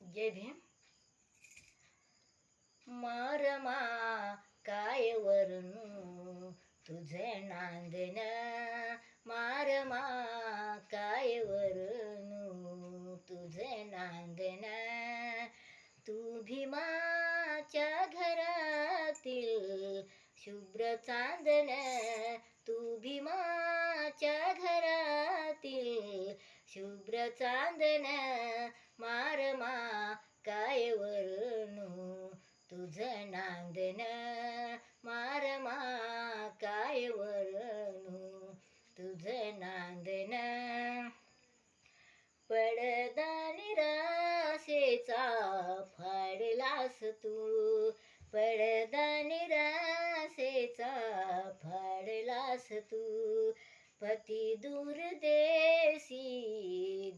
जय भीम. मारमा काय वर्णू तुझे नांदन, मारमा काय वर्णू तुझे नांदन. तू भीमाच्या घरातील शुभ्र चांदन, तू भीमाच्या घरातील शुभ्र चांदन. मारमा काय वर्णू तुझं नांदन, मारमा काय वर्णू तुझं नांदन. पडदा निराशेचा फाडलास तू, पडदा निराशेचा फाडलास तू. पती दूर देशी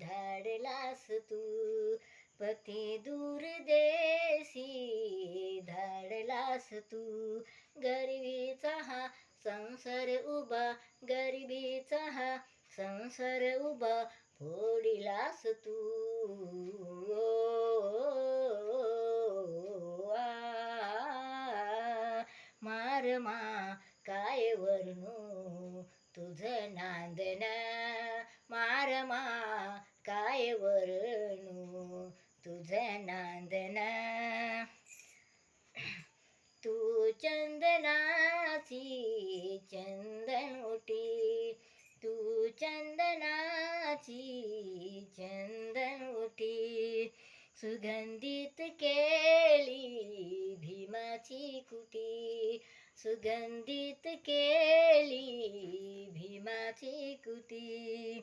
धाडलास तू, पती दूर देशी धाडलास तू. गरिबीचा हा संसार उभा, गरिबीचा हा संसार उभा फोडिलास तू. मारमा काय वर्णू तुझं नांदन, मारमा काय वर्णू तुझं नांदन. तू चंदनाची चंदन उटी, तू चंदनाची चंदन उटी. सुगंधित केली भीमाची कुटी, सुगंधित केली भीमाची कुटी.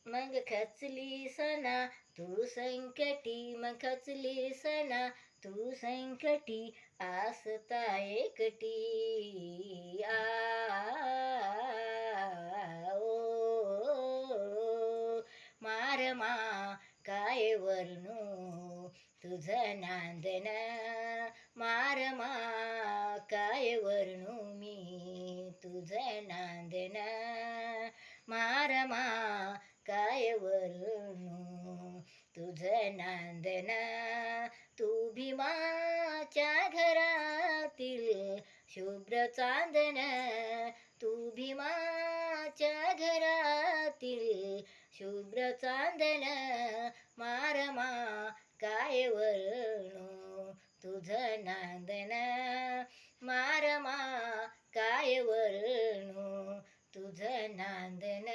मग खचली सणा तू संकटी, मग खचली सणा तू संकटी. आसता एकटी मारमा काय वर्णू तुझं नांदन, मारमा काय वर्णू मी तुझं नांदन. मारमा काय वर्णू तुझं नांदन. तू भीमाच्या घरातील शुभ्र चांदन, तू भीमाच्या घरातील शुभ्र चांदन. मारमा काय वर्णू तुझं नांदन, मारमा काय वर्णू तुझं नांदन.